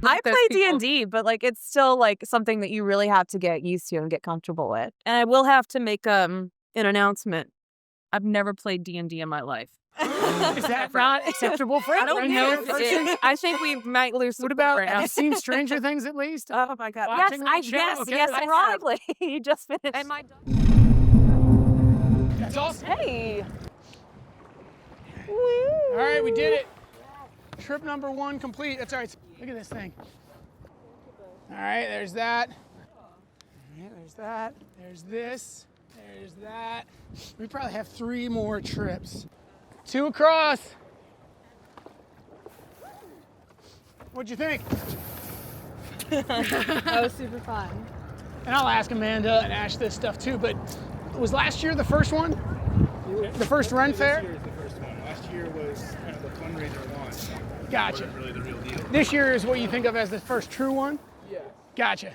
I play D&D, but like it's still like something that you really have to get used to and get comfortable with. And I will have to make an announcement. I've never played D&D in my life. Is that not acceptable for I don't know if it it is. I think we might lose some What about, right now. have you seen Stranger Things at least? Oh my God. Watching Yes, that show? Okay, yes, I have. ironically. You just finished. And my That's awesome. Hey. All right, we did it. Trip number 1 complete. That's all right. Look at this thing. All right, there's that. All right, there's that. There's this. There's that. We probably have 3 more trips. 2 across. What'd you think? That was super fun. And I'll ask Amanda and Ash this stuff too, but was last year the first one? The first Ren Faire? This year is the first one. Last year was kind of the fundraiser launch. Gotcha. Wasn't really the real deal. This year is what you think of as the first true one? Yeah. Gotcha.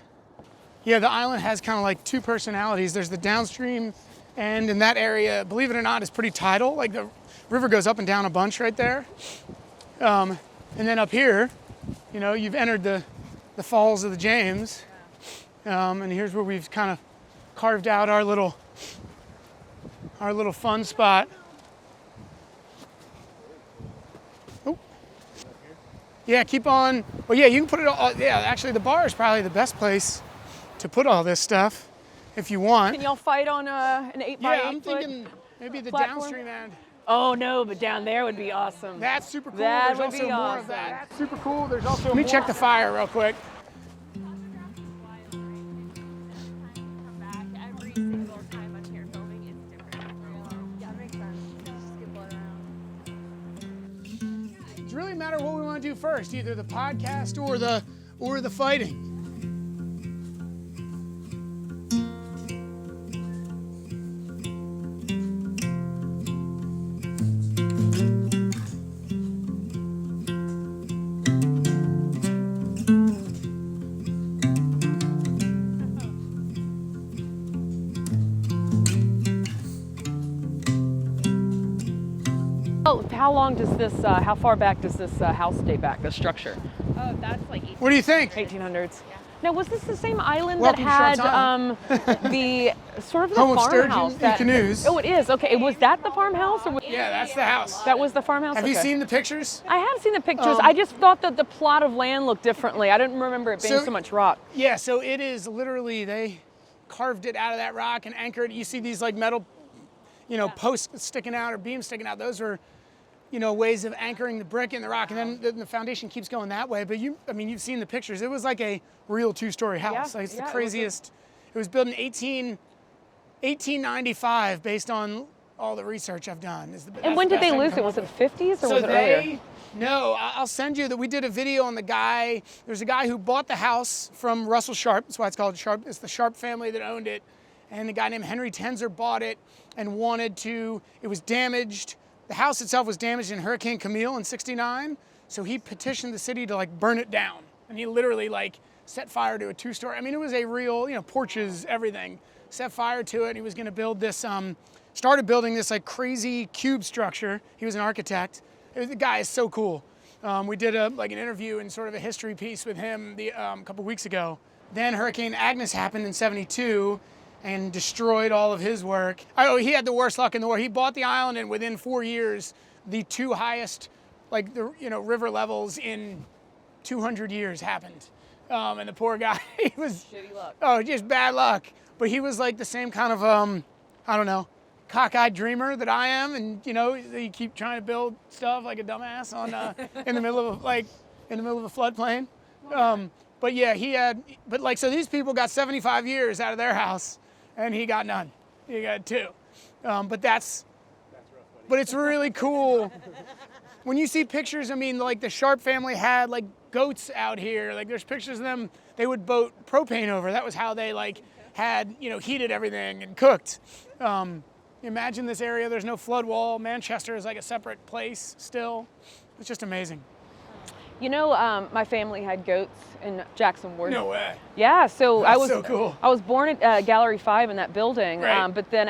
Yeah, the island has kind of like 2 personalities. There's the downstream end, and that area, believe it or not, is pretty tidal. Like the river goes up and down a bunch right there. And then up here, you know, you've entered the falls of the James. And here's where we've kind of carved out our little fun spot. Oh. Yeah, keep on. Well, yeah, you can put it all. Yeah, actually, the bar is probably the best place to put all this stuff if you want. Can y'all fight on an 8x8 Yeah, I'm foot? thinking maybe the platform? downstream end. Oh no, but down there would be awesome. That's super cool. That There's would also be more awesome. of that. That's super cool. There's also. Let me check the fire real quick. Every single time I'm here filming is different. Yeah, that makes sense. Just skip around. It really matter what we want to do first, either the podcast or the fighting. Oh, how long does this, how far back does this house date back, the structure? Oh, that's like What do you think? 1800s. Now, was this the same island Welcome to that Sharks had the sort of the Home of farmhouse? sturgeon and canoes. Oh, it is. Okay, was that the farmhouse? Or Yeah, that's the house. that was the farmhouse? Have you Okay. seen the pictures? I have seen the pictures. I just thought that the plot of land looked differently. I didn't remember it being So- so much rock. Yeah, so it is literally, they carved it out of that rock and anchored. You see these like metal, posts sticking out or beams sticking out. Those are, ways of anchoring the brick in the rock. And then the foundation keeps going that way. But you've seen the pictures. It was like a real 2-story house. Yeah, Like, it's yeah, the it was craziest. It was built in 1895 based on all the research I've done. And when did they lose it? Was it the 50s or was it earlier? No, I'll send you that. We did a video on the guy. There's a guy who bought the house from Russell Sharp. That's why it's called Sharp. It's the Sharp family that owned it. And the guy named Henry Tenzer bought it and it was damaged. The house itself was damaged in Hurricane Camille in '69. So he petitioned the city to like burn it down. And he literally like set fire to a 2-story. I mean, it was a real, porches, everything. Set fire to it. And he was going to build this, started building this like crazy cube structure. He was an architect. The guy is so cool. We did an interview and sort of a history piece with him a couple weeks ago. Then Hurricane Agnes happened in '72 and destroyed all of his work. He had the worst luck in the world. He bought the island, and within 4 years, the 2 highest, river levels in 200 years happened. And the poor guy, he was Shitty luck. Oh, just bad luck. But he was like the same kind of cockeyed dreamer that I am, and you keep trying to build stuff like a dumbass on in the middle of a floodplain. But yeah, so these people got 75 years out of their house, and he got none. He got 2. But it's really cool. When you see pictures, the Sharp family had like goats out here. Like there's pictures of them. They would boat propane over. That was how they had heated everything and cooked. Imagine this area. There's no flood wall. Manchester is like a separate place still. It's just amazing. My family had goats in Jackson Ward. No way. Yeah, so That's so cool. I was born at Gallery 5 in that building, Right. but then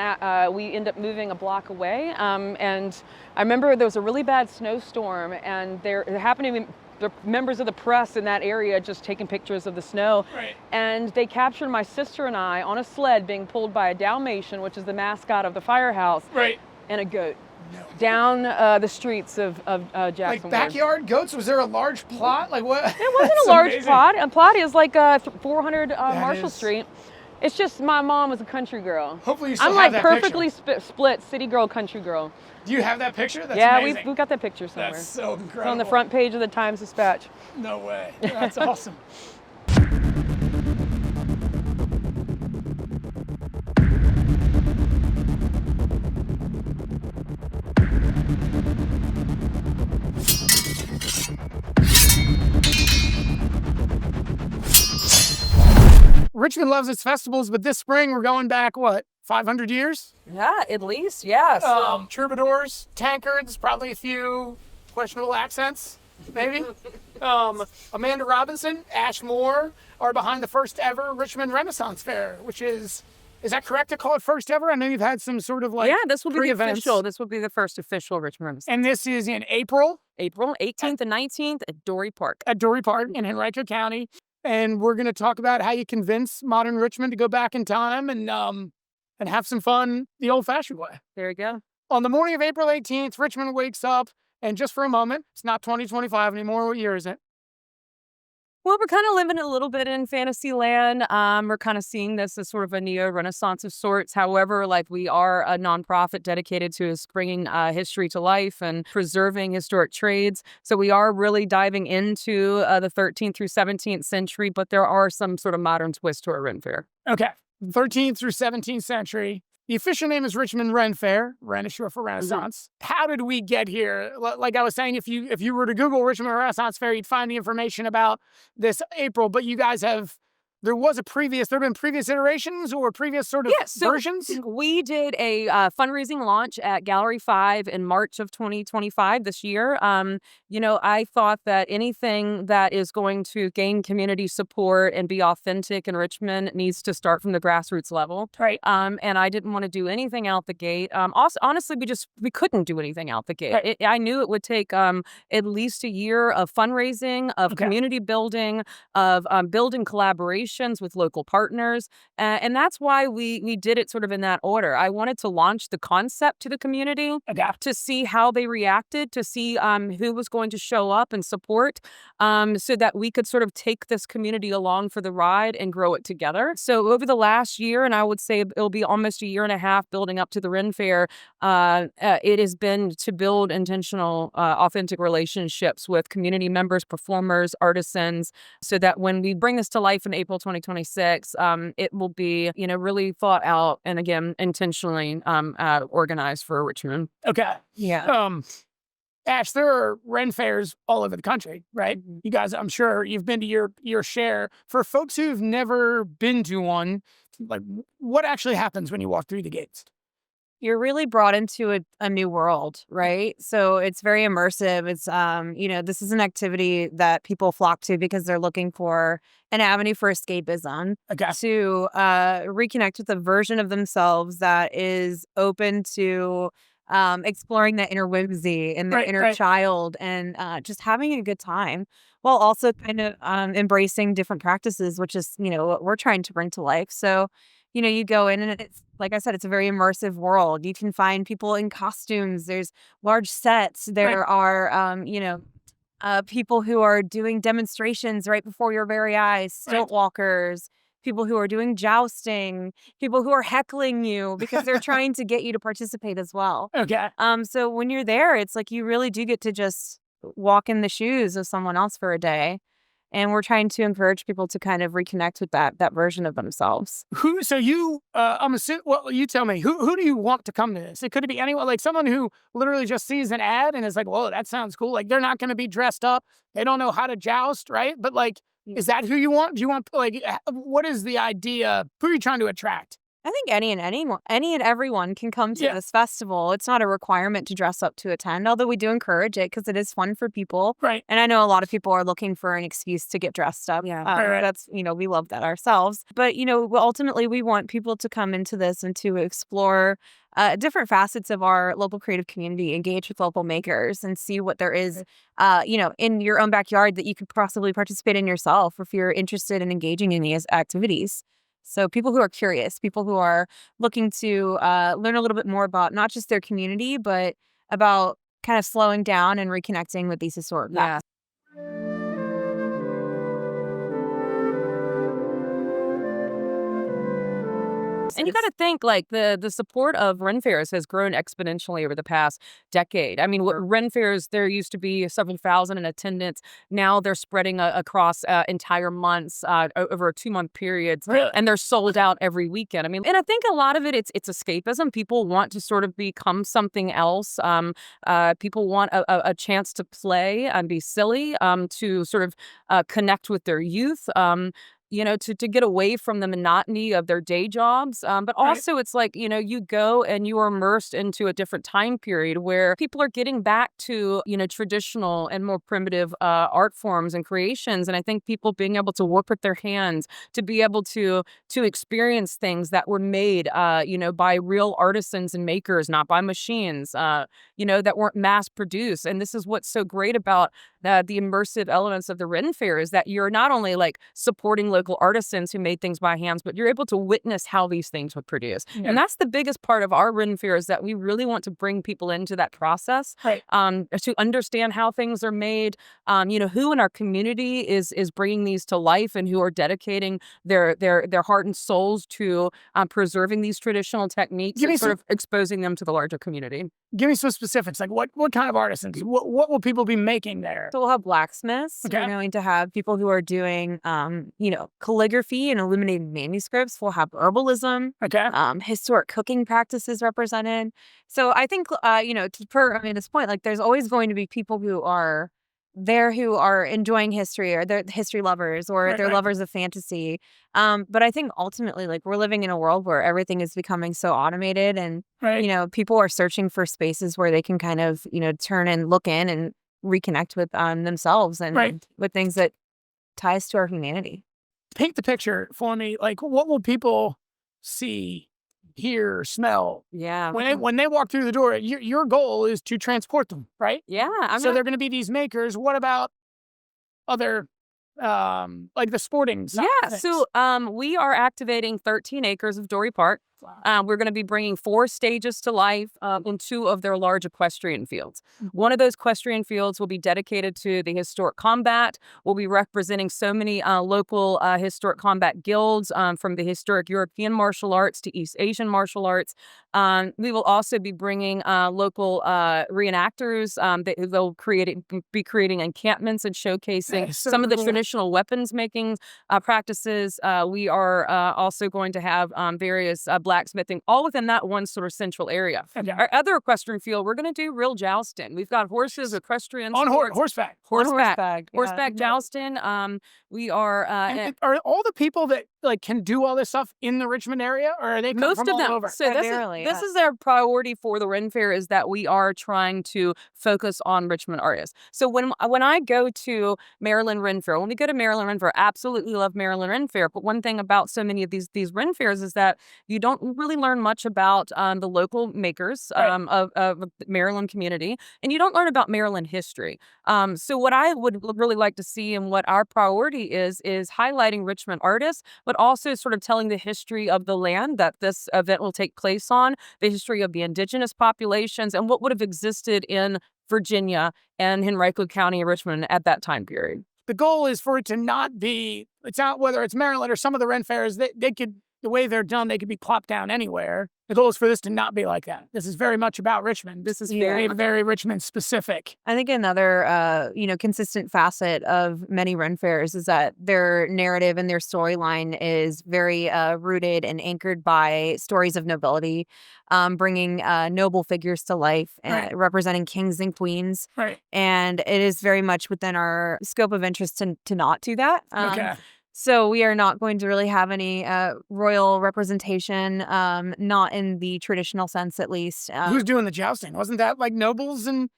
we ended up moving a block away, and I remember there was a really bad snowstorm, and there happened to the members of the press in that area just taking pictures of the snow. Right. And they captured my sister and I on a sled being pulled by a Dalmatian, which is the mascot of the firehouse, Right. and a goat No. down the streets of Jackson. Like backyard goats? Was there a large plot? Like what? It wasn't a large plot. A plot is like 400 Marshall is- Street. It's just my mom was a country girl. Hopefully you still I'm have like that perfectly split city girl, country girl. Do you have that picture? That's Yeah, amazing. we've got that picture somewhere. That's so incredible. It's on the front page of the Times-Dispatch. No way. That's awesome. Richmond loves its festivals, but this spring we're going back, what, 500 years? Yeah, at least, yes. Troubadours, tankards, probably a few questionable accents, maybe. Amanda Robinson, Ash Moore are behind the first ever Richmond Renaissance Fair, which is that correct to call it first ever? I know you've had some sort of like Yeah, this will be the pre-events. official. This will be the first official Richmond. And this is in April April 18th and 19th at Dorey Park. at Dorey Park in Henrico County. And we're going to talk about how you convince modern Richmond to go back in time and have some fun the old-fashioned way. There you go. On the morning of April 18th, Richmond wakes up, and just for a moment, it's not 2025 anymore. What year is it? Well, we're kind of living a little bit in fantasy land. We're kind of seeing this as sort of a neo-Renaissance of sorts. However, like we are a nonprofit dedicated to bringing history to life and preserving historic trades. So we are really diving into the 13th through 17th century, but there are some sort of modern twist to our Ren Faire. Okay, 13th through 17th century. The official name is Richmond Ren Faire. Ren is short for Renaissance. How did we get here? Like I was saying, if you were to Google Richmond Renaissance Fair, you'd find the information about this April. But you guys have there have been previous iterations or previous sort of versions? We did a fundraising launch at Gallery 5 in March of 2025 this year. I thought that anything that is going to gain community support and be authentic in Richmond needs to start from the grassroots level. Right. And I didn't want to do anything out the gate. Honestly, we couldn't do anything out the gate. Right. I knew it would take at least a year of fundraising, of community building, of building collaboration with local partners. And that's why we did it sort of in that order. I wanted to launch the concept to the community, to see how they reacted, to see who was going to show up and support, so that we could sort of take this community along for the ride and grow it together. So over the last year, and I would say it'll be almost a year and a half building up to the Ren Faire, it has been to build intentional, authentic relationships with community members, performers, artisans, so that when we bring this to life in April 2026, it will be, really thought out and again, intentionally organized for Richmond. Okay. Yeah. Ash, there are Ren Fairs all over the country, right? Mhm. You guys, I'm sure you've been to your share. For folks who've never been to one, like what actually happens when you walk through the gates? You're really brought into a new world, right? So it's very immersive. It's, this is an activity that people flock to because they're looking for an avenue for escapism, Okay. to reconnect with a version of themselves that is open to exploring that inner whimsy and the Right, inner right. child and just having a good time while also kind of embracing different practices, which is, what we're trying to bring to life. So, you go in and it's, like I said, it's a very immersive world. You can find people in costumes. There's large sets. There are, people who are doing demonstrations right before your very eyes, stilt walkers, people who are doing jousting, people who are heckling you because they're trying to get you to participate as well. Okay. So when you're there, it's like you really do get to just walk in the shoes of someone else for a day. And we're trying to encourage people to kind of reconnect with that version of themselves. So you, I'm assuming, well, you tell me, who do you want to come to this? It could be anyone, like someone who literally just sees an ad and is like, whoa, that sounds cool. Like they're not going to be dressed up. They don't know how to joust, right? But like, is that who you want? Do you want, like, what is the idea? Who are you trying to attract? I think any and everyone can come to Yeah. this festival. It's not a requirement to dress up to attend, although we do encourage it because it is fun for people. Right. And I know a lot of people are looking for an excuse to get dressed up. Yeah. Right. That's, we love that ourselves. But, ultimately we want people to come into this and to explore different facets of our local creative community, engage with local makers and see what there is, in your own backyard that you could possibly participate in yourself if you're interested in engaging in these activities. So people who are curious, people who are looking to learn a little bit more about not just their community, but about kind of slowing down and reconnecting with these historic Yeah. And you got to think like the support of Ren Fairs has grown exponentially over the past decade. I mean, Ren Fairs, there used to be several thousand in attendance. Now they're spreading across entire months over a 2-month period. Really? And they're sold out every weekend. I mean, and I think a lot of it's escapism. People want to sort of become something else. People want a chance to play and be silly, to sort of connect with their youth. To get away from the monotony of their day jobs. But also it's like, you go and you are immersed into a different time period where people are getting back to, traditional and more primitive art forms and creations. And I think people being able to work with their hands, to be able to experience things that were made, by real artisans and makers, not by machines, that weren't mass produced. And this is what's so great about the immersive elements of the Ren Fair is that you're not only like supporting local artisans who made things by hands, but you're able to witness how these things were produced. Yeah. And that's the biggest part of our Ren Fair is that we really want to bring people into that process, Right. to understand how things are made, who in our community is bringing these to life and who are dedicating their heart and souls to preserving these traditional techniques Give me and sort of exposing them to the larger community. Give me some specifics. Like what kind of artisans? What will people be making there? So we'll have blacksmiths. Okay. We're going to have people who are doing, calligraphy and illuminated manuscripts. We'll have herbalism, Okay. historic cooking practices represented. So I think, to this point, like there's always going to be people who are there who are enjoying history or they're history lovers or they're Right. lovers of fantasy. But I think ultimately, like we're living in a world where everything is becoming so automated and, Right. people are searching for spaces where they can kind of, turn and look in and reconnect with themselves and Right. with things that ties to our humanity. Paint the picture for me. Like what will people see, hear, smell Yeah. when they walk through the door? Your goal is to transport them, right? Yeah. So they're going to be these makers. What about other, like the sporting side of things? So we are activating 13 acres of Dorey Park. Wow. We're going to be bringing 4 stages to life in 2 of their large equestrian fields. One of those equestrian fields will be dedicated to the historic combat. We'll be representing so many local historic combat guilds, from the historic European martial arts to East Asian martial arts. We will also be bringing local reenactors. They'll be creating encampments and showcasing That is so some of the cool. traditional weapons making practices. We are also going to have various blacksmithing, all within that one sort of central area. Okay. Our other equestrian field, we're going to do real jousting. We've got horses, equestrian On sports, horseback. horseback jousting. We are And are all the people that like can do all this stuff in the Richmond area, or are they come most from of all them. over? So Primarily, this is their priority for the Ren Fair is that we are trying to focus on Richmond artists. So when I go to Maryland Ren Fair, when we go to Maryland Ren Fair, absolutely love Maryland Ren Fair. But one thing about so many of these Ren Fairs is that you don't really learn much about the local makers of the Maryland community, and you don't learn about Maryland history. So what I would really like to see and what our priority is highlighting Richmond artists, but also sort of telling the history of the land that this event will take place on, the history of the indigenous populations, and what would have existed in Virginia and Henrico County and Richmond at that time period. The goal is for it to not be, it's not whether it's Maryland or some of the Ren Fairs, they could, the way they're done, they could be plopped down anywhere. The goal is for this to not be like that. This is very much about Richmond. This is very, very Richmond specific. I think another, consistent facet of many Ren Fairs is that their narrative and their storyline is very rooted and anchored by stories of nobility, bringing noble figures to life and representing kings and queens. Right. And it is very much within our scope of interest to not do that. Okay. So we are not going to really have any royal representation, not in the traditional sense, at least. Who's doing the jousting? Wasn't that like nobles and?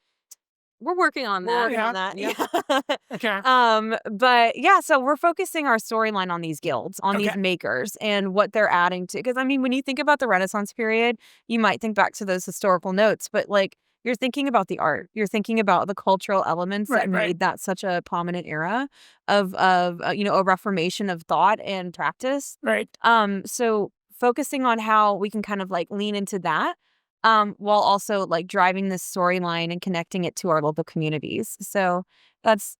We're working on that. Working on that. Yeah. Okay. But yeah, so we're focusing our storyline on these guilds, on these makers, and what they're adding to. Because I mean, when you think about the Renaissance period, you might think back to those historical notes, but like you're thinking about the art, you're thinking about the cultural elements that made that such a prominent era of a reformation of thought and practice. Right. So focusing on how we can kind of like lean into that. While also like driving this storyline and connecting it to our local communities. So it's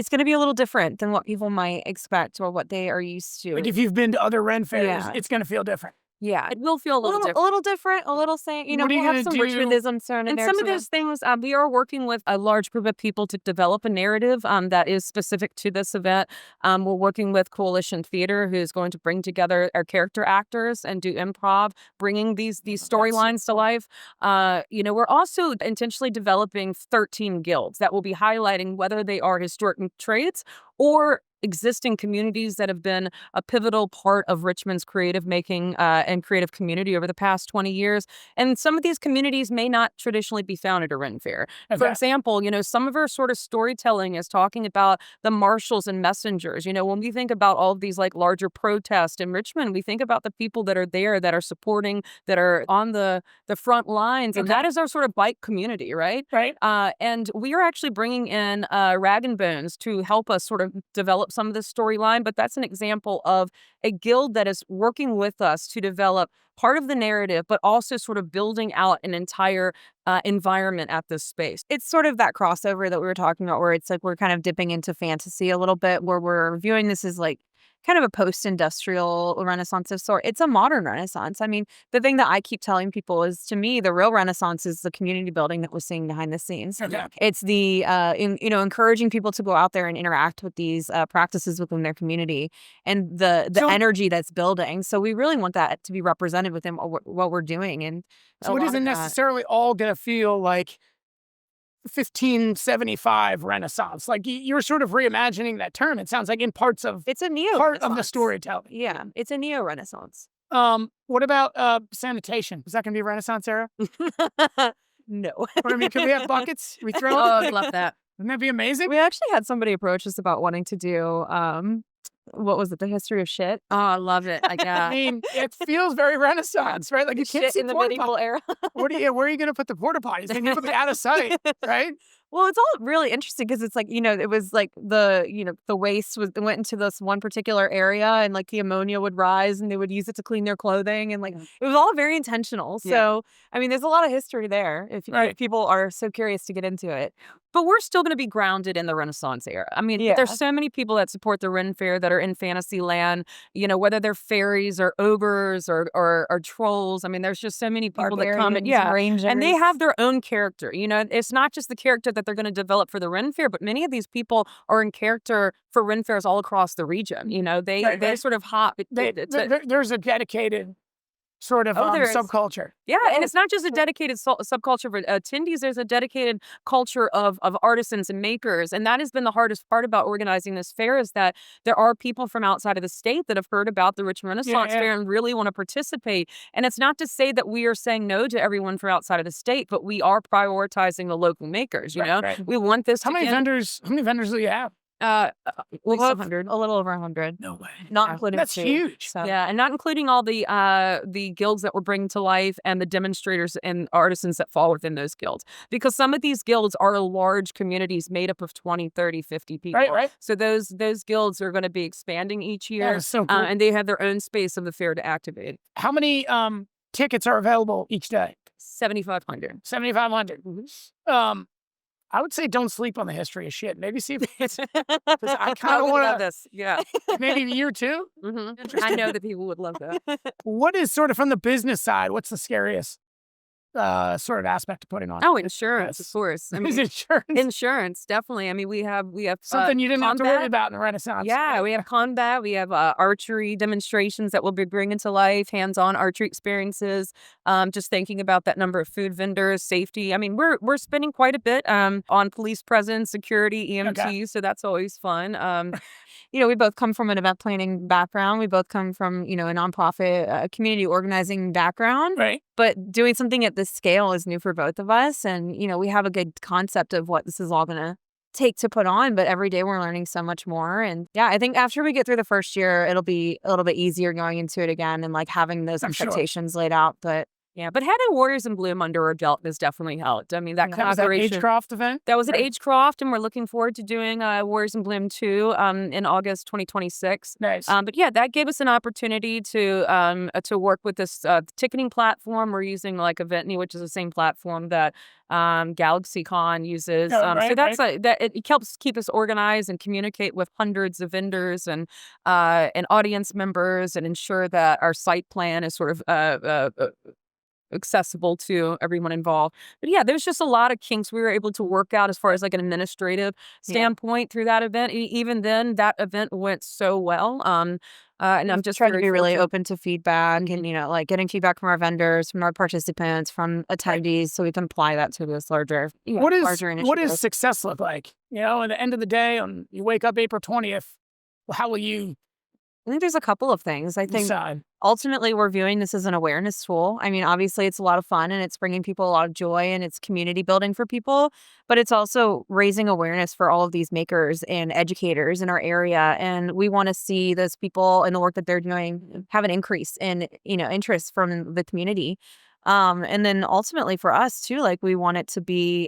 going to be a little different than what people might expect or what they are used to. Like if you've been to other Ren fairs, it's going to feel different. Yeah, it will feel a little different. A little different, a little saying, you know, What are you we'll have some gonna do? Richmondism thrown in And there. some of those things, we are working with a large group of people to develop a narrative that is specific to this event. We're working with Coalition Theater, who's going to bring together our character actors and do improv, bringing these storylines to life. We're also intentionally developing 13 guilds that will be highlighting whether they are historic trades or existing communities that have been a pivotal part of Richmond's creative making and creative community over the past 20 years. And some of these communities may not traditionally be found at a Ren Fair. For example, some of our sort of storytelling is talking about the marshals and messengers. When we think about all of these like larger protests in Richmond, we think about the people that are there, that are supporting, that are on the front lines. And that is our sort of bike community, right? Right. And we are actually bringing in Rag and Bones to help us sort of develop some of this storyline, but that's an example of a guild that is working with us to develop part of the narrative, but also sort of building out an entire environment at this space. It's sort of that crossover that we were talking about, where it's like we're kind of dipping into fantasy a little bit, where we're viewing this as like kind of a post-industrial Renaissance of sort. It's a modern Renaissance. I mean, the thing that I keep telling people is, to me, the real Renaissance is the community building that we're seeing behind the scenes. Okay. It's the encouraging people to go out there and interact with these practices within their community, and the energy that's building. So we really want that to be represented within what we're doing. And so it isn't necessarily all going to feel like 1575 Renaissance. Like you're sort of reimagining that term. It sounds like in parts of it's a neo part of the storytelling. Yeah, it's a neo Renaissance. What about sanitation? Is that going to be Renaissance era? No. I mean, can we have buckets? We throw. Oh, I'd love that. Wouldn't that be amazing? We actually had somebody approach us about wanting to do what was it? The history of shit. Oh, I love it. I mean, it feels very Renaissance, right? Like you can't Shit in the medieval era. Where are you going to put the porta potties? Then you put it out of sight, right? Well, it's all really interesting because it's like, it was like the waste went into this one particular area, and like the ammonia would rise and they would use it to clean their clothing, and like it was all very intentional. So, I mean, there's a lot of history there if people are so curious to get into it. But we're still going to be grounded in the Renaissance era. I mean, there's so many people that support the Ren Fair that are in fantasy land, whether they're fairies or ogres or trolls. I mean, there's just so many people that come and rangers. And they have their own character. It's not just the character that they're going to develop for the Ren Fair, but many of these people are in character for Ren Fairs all across the region. They sort of hop. There's a dedicated sort of subculture. Yeah, and it's not just a dedicated subculture for attendees. There's a dedicated culture of artisans and makers. And that has been the hardest part about organizing this fair, is that there are people from outside of the state that have heard about the Richmond Renaissance Fair and really want to participate. And it's not to say that we are saying no to everyone from outside of the state, but we are prioritizing the local makers, We want this How many vendors do you have? A little over 100. No way. Not including that's food, huge. So. Yeah, and not including all the guilds that we're bringing to life and the demonstrators and artisans that fall within those guilds. Because some of these guilds are large communities made up of 20, 30, 50 people. Right. So those guilds are going to be expanding each year. That is so cool. And they have their own space of the fair to activate. How many tickets are available each day? 7,500. 7,500. I would say don't sleep on the history of shit. Maybe see if it's, I kind of want this. Yeah. Maybe a year too. I know that people would love that. What is sort of from the business side? What's the scariest? sort of aspect to putting on. Oh, insurance, of Yes. course. I Is mean, insurance insurance, definitely. I mean, we have something you didn't have to worry combat. about in the Renaissance? Yeah, right? we have combat. We have archery demonstrations that we'll be bringing to life, hands-on archery experiences. Just thinking about that number of food vendors, safety. I mean, we're spending quite a bit on police presence, security, EMT. So that's always fun. We both come from an event planning background. We both come from, a nonprofit community organizing background. Right. But doing something at this scale is new for both of us. And, we have a good concept of what this is all going to take to put on. But every day we're learning so much more. And yeah, I think after we get through the first year, it'll be a little bit easier going into it again and like having those I'm sure. expectations laid out. But Yeah, but having Warriors in Bloom under our belt has definitely helped. I mean, that That was that collaboration. Agecroft event? That was at Right. Agecroft, and we're looking forward to doing Warriors in Bloom 2 in August 2026. Nice. But yeah, that gave us an opportunity to work with this ticketing platform. We're using like Eventney, which is the same platform that GalaxyCon uses. Oh, right, So that's it helps keep us organized and communicate with hundreds of vendors and audience members, and ensure that our site plan is sort of accessible to everyone involved. But yeah, there's just a lot of kinks we were able to work out as far as like an administrative standpoint through that event. Even then, that event went so well. And I'm just trying to very be really fortunate. open to feedback and, like getting feedback from our vendors, from our participants, from attendees, so we can apply that to this larger What initiative. does success look like? At the end of the day, you wake up April 20th, how will you I think there's a couple of things. I think decide? ultimately we're viewing this as an awareness tool. I mean, obviously it's a lot of fun and it's bringing people a lot of joy and it's community building for people, but it's also raising awareness for all of these makers and educators in our area. And we want to see those people and the work that they're doing have an increase in, interest from the community. And then ultimately for us too, like we want it to be,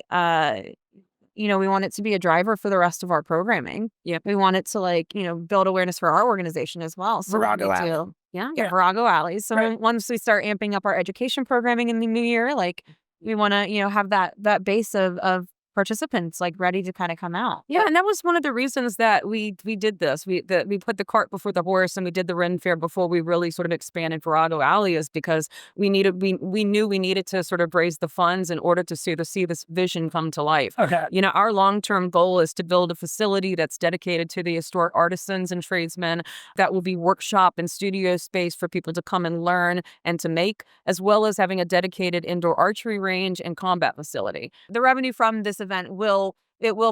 we want it to be a driver for the rest of our programming. Yeah. We want it to build awareness for our organization as well. So Virago we Alley. do- Yeah, Yeah. Virago Alley. So Right. once we start amping up our education programming in the new year, like we want to, have that base of participants like ready to kind of come out. Yeah, and that was one of the reasons that we did this. We put the cart before the horse, and we did the Ren Fair before we really sort of expanded Virago Alley, is because we knew we needed to sort of raise the funds in order to see this vision come to life. Okay. Our long-term goal is to build a facility that's dedicated to the historic artisans and tradesmen, that will be workshop and studio space for people to come and learn and to make, as well as having a dedicated indoor archery range and combat facility. The revenue from this event will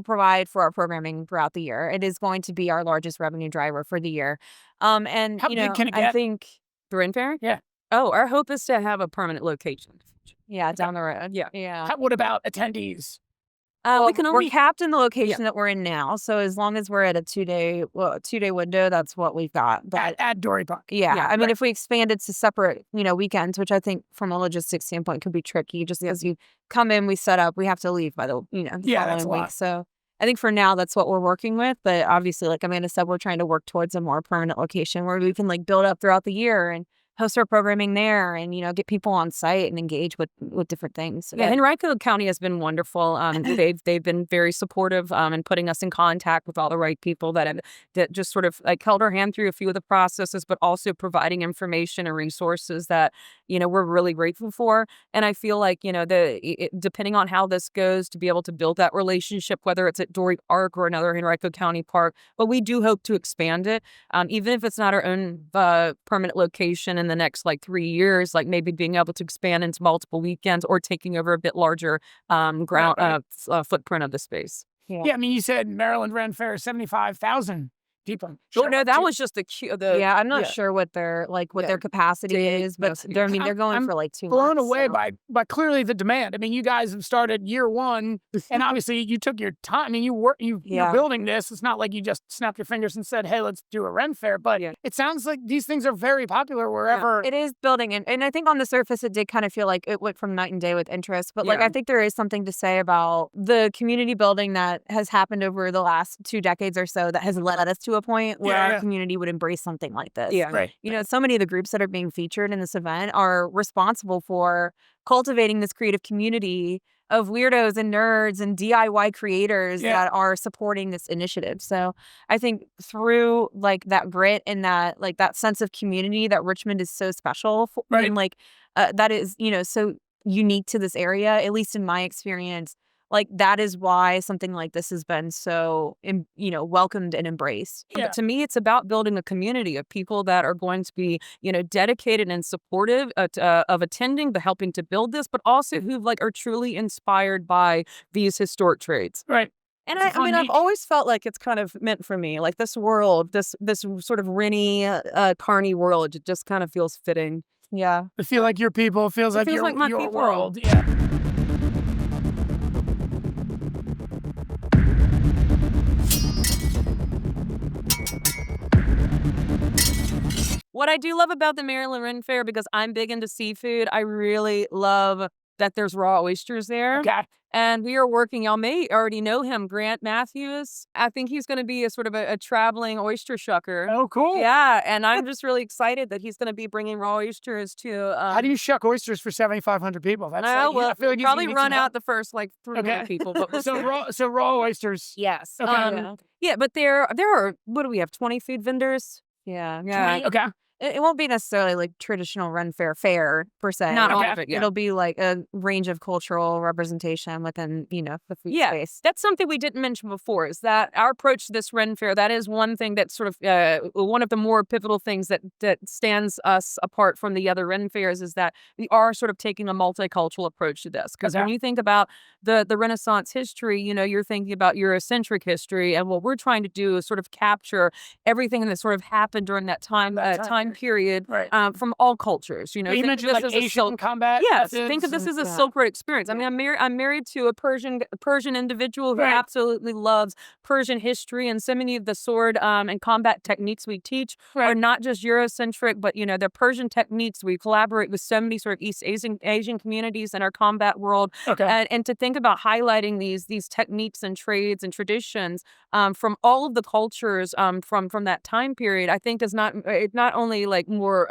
provide for our programming throughout the year. It is going to be our largest revenue driver for the year. And How big can it I get? think The Ren Fair? Yeah. Oh, our hope is to have a permanent location. down the road. Yeah. What about attendees? We can only we're capped in the location that we're in now. So as long as we're at a two-day window, that's what we've got. But At Dorey Park. yeah, I mean, right. if we expanded to separate, weekends, which I think from a logistics standpoint could be tricky, just because you come in, we set up, we have to leave by the, the Yeah, that's following a week. lot. So I think for now, that's what we're working with. But obviously, like Amanda said, we're trying to work towards a more permanent location where we can like build up throughout the year and host our programming there and, get people on site and engage with different things. So Yeah, Henrico County has been wonderful. They've been very supportive in putting us in contact with all the right people that just sort of like held our hand through a few of the processes, but also providing information and resources that we're really grateful for. And I feel like depending on how this goes, to be able to build that relationship, whether it's at Dorey Park or another Henrico County park, but we do hope to expand it, even if it's not our own permanent location in the next 3 years, like maybe being able to expand into multiple weekends or taking over a bit larger footprint of the space. Yeah, I mean, you said Maryland Ren Fair, 75,000 people. Oh no, that was just the yeah, I'm not sure what their their capacity is, but they're going I'm for 2 blown months, away so. by clearly the demand. I mean, you guys have started year one, and obviously you took your time. I mean, you're building this. It's not like you just snapped your fingers and said, "Hey, let's do a Ren Fair." But it sounds like these things are very popular wherever. It is building, and I think on the surface it did kind of feel like it went from night and day with interest. But I think there is something to say about the community building that has happened over the last 2 decades or so that has led us to a point where our community would embrace something like this. Yeah. Right. So many of the groups that are being featured in this event are responsible for cultivating this creative community of weirdos and nerds and DIY creators that are supporting this initiative. So I think through that grit and that that sense of community that Richmond is so special for, and that is, so unique to this area, at least in my experience. Like that is why something like this has been so, welcomed and embraced. Yeah. But to me, it's about building a community of people that are going to be, dedicated and supportive of attending, but helping to build this, but also who are truly inspired by these historic trades. Right. And It's a fun I've niche. always felt like it's kind of meant for me. Like this world, this sort of Rennie, Carney world, it just kind of feels fitting. Yeah. I feel like your people. Feels like feels your, like my your people. world. Yeah. What I do love about the Maryland Ren Fair, because I'm big into seafood, I really love that there's raw oysters there. Okay. And we are working, y'all may already know him, Grant Matthews. I think he's going to be a sort of a traveling oyster shucker. Oh, cool. Yeah, and I'm just really excited that he's going to be bringing raw oysters to. How do you shuck oysters for 7,500 people? That's well, I feel like you probably need run some help. out the first 300 people. But we'll see. So raw oysters. Yes. Okay. Yeah, but there are, what do we have, 20 food vendors? Yeah. Yeah. Okay. It won't be necessarily like traditional Ren fair per se. Not all Okay. of it, yeah. It'll be like a range of cultural representation within, the food Yeah, space. that's something we didn't mention before, is that our approach to this Ren Fair, that is one thing that's sort of one of the more pivotal things that stands us apart from the other Ren Fairs, is that we are sort of taking a multicultural approach to this. Because when you think about the Renaissance history, you're thinking about Eurocentric history, and what we're trying to do is sort of capture everything that sort of happened during that time period, Right. from all cultures. You think of mentioned this like as a Asian combat. Yes, methods think of this and- as a Silk Road experience. I mean, I'm married to a Persian individual who Right. absolutely loves Persian history, and so many of the sword and combat techniques we teach are not just Eurocentric, but they're Persian techniques. We collaborate with so many sort of East Asian communities in our combat world, Okay. and to think about highlighting these techniques and trades and traditions from all of the cultures from that time period, I think is not only like more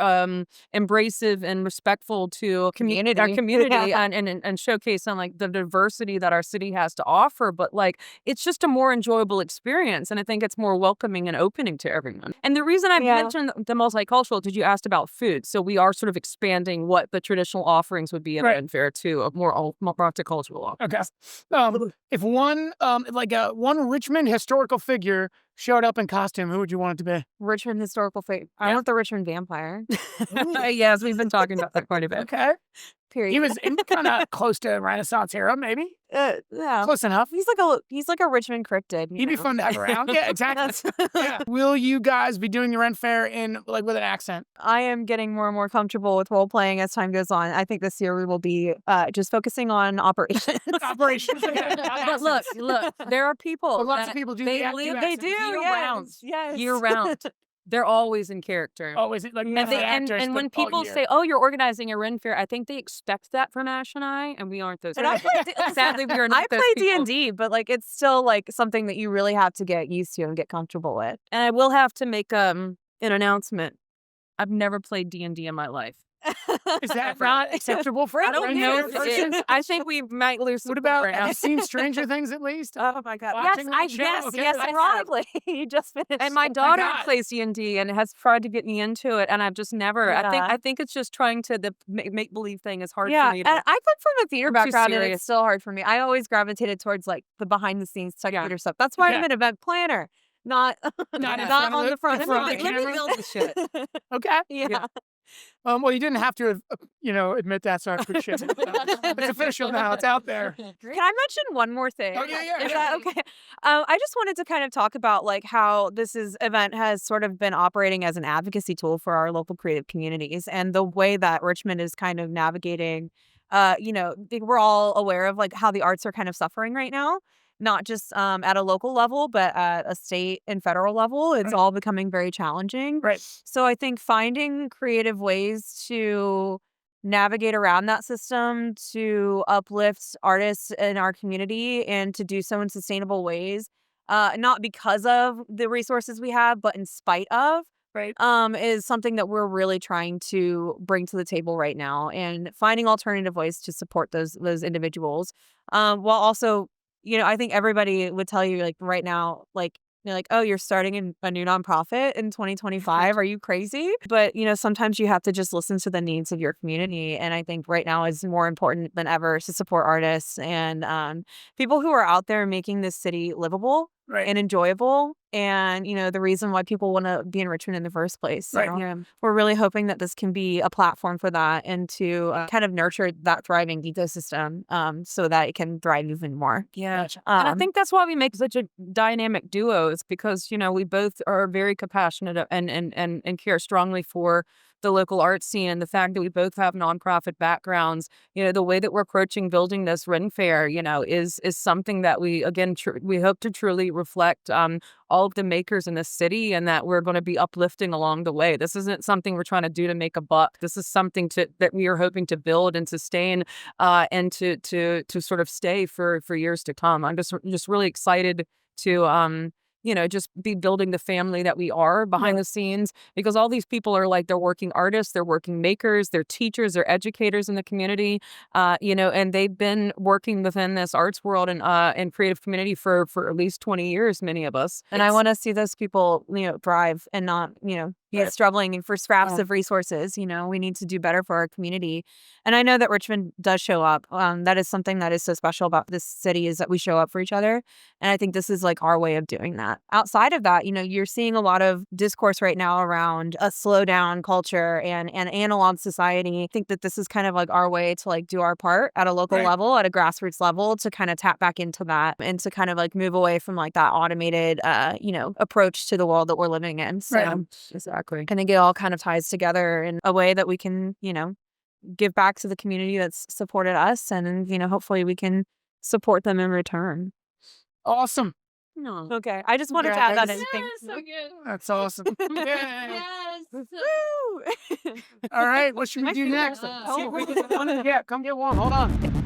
embracive and respectful to our community and showcase on like the diversity that our city has to offer, but like it's just a more enjoyable experience, and I think it's more welcoming and opening to everyone. And the reason I mentioned the multicultural, because you asked about food, so we are sort of expanding what the traditional offerings would be at Ren Fair to a more multicultural offerings. Okay. If one one Richmond historical figure showed up in costume, who would you want it to be? Richmond historical fate. I want the Richmond vampire. Yes, we've been talking about that quite a bit. Okay. Period. He was kind of close to Renaissance era, maybe. Yeah. Close enough. He's like a Richmond cryptid. He'd be fun to have around. Yeah, exactly. Yeah. Will you guys be doing the Ren Fair with an accent? I am getting more and more comfortable with role playing as time goes on. I think this year we will be just focusing on operations. Operations. Okay. But look, there are people. But lots of that people do. They the live. accent They do. year round. Yes. Year round. They're always in character. Always like And, method actors, and but when all people year. say, "Oh, you're organizing a Ren Fair," I think they expect that from Ash and I, and we aren't those. And I people. play Sadly, we are not I those play people. D&D, but like it's still like something that you really have to get used to and get comfortable with. And I will have to make an announcement. I've never played D&D in my life. Is that not acceptable for I don't Ren know Fair if it person? is. I think we might lose. What support about, right have now. you seen Stranger Things at least? Oh my god! Watching Yes, that show? Okay, yes, I have. ironically, you just finished. And my it. daughter God. plays D&D and has tried to get me into it, and I've just never. Yeah. I think it's just trying to the make believe thing is hard Yeah, for me. and To, I come from a theater I'm too background, and serious. it's still hard for me. I always gravitated towards like the behind the scenes tech theater stuff. That's why I'm Yeah. an event planner, not Not in not front of on the- the front. in front of the let me camera? build the shit. Okay. Yeah. Well, you didn't have to, admit that, so I appreciate it. It's official now. It's out there. Can I mention one more thing? Oh, yeah. Is that okay? I just wanted to kind of talk about like how event has sort of been operating as an advocacy tool for our local creative communities, and the way that Richmond is kind of navigating. We're all aware of like how the arts are kind of suffering right now, not just at a local level, but at a state and federal level. It's all becoming very challenging. Right. So I think finding creative ways to navigate around that system, to uplift artists in our community, and to do so in sustainable ways, not because of the resources we have, but in spite of, Right. is something that we're really trying to bring to the table right now, and finding alternative ways to support those individuals, while also, I think everybody would tell you like right now, like You're like, oh, you're starting a new nonprofit in 2025. Are you crazy? But, sometimes you have to just listen to the needs of your community. And I think right now is more important than ever to support artists and people who are out there making this city livable Right. and enjoyable. And, the reason why people want to be in Richmond in the first place. So Right. we're really hoping that this can be a platform for that and to kind of nurture that thriving ecosystem so that it can thrive even more. Yeah. Gotcha. And I think that's why we make such a dynamic duo is because, we both are very compassionate and care strongly for the local art scene and the fact that we both have nonprofit backgrounds. The way that we're approaching building this Ren Faire, is something that we, again, we hope to truly reflect all of the makers in the city and that we're going to be uplifting along the way. This isn't something we're trying to do to make a buck. This is something that we are hoping to build and sustain and to sort of stay for years to come. I'm just really excited to just be building the family that we are behind the scenes because all these people are like, they're working artists, they're working makers, they're teachers, they're educators in the community, and they've been working within this arts world and creative community for at least 20 years, many of us. And I want to see those people, thrive and not, be struggling for scraps of resources. We need to do better for our community. And I know that Richmond does show up. That is something that is so special about this city is that we show up for each other. And I think this is like our way of doing that. Outside of that, you're seeing a lot of discourse right now around a slow down culture and analog society. I think that this is kind of like our way to like do our part at a local level, at a grassroots level to kind of tap back into that and to kind of like move away from like that automated, approach to the world that we're living in. So Exactly. I think it all kind of ties together in a way that we can, give back to the community that's supported us and, hopefully we can support them in return. Awesome. No. Okay. I just wanted to add that in. So good. That's awesome. Yes. Woo! All right. What should we do next? Oh. Yeah, come get one. Hold on.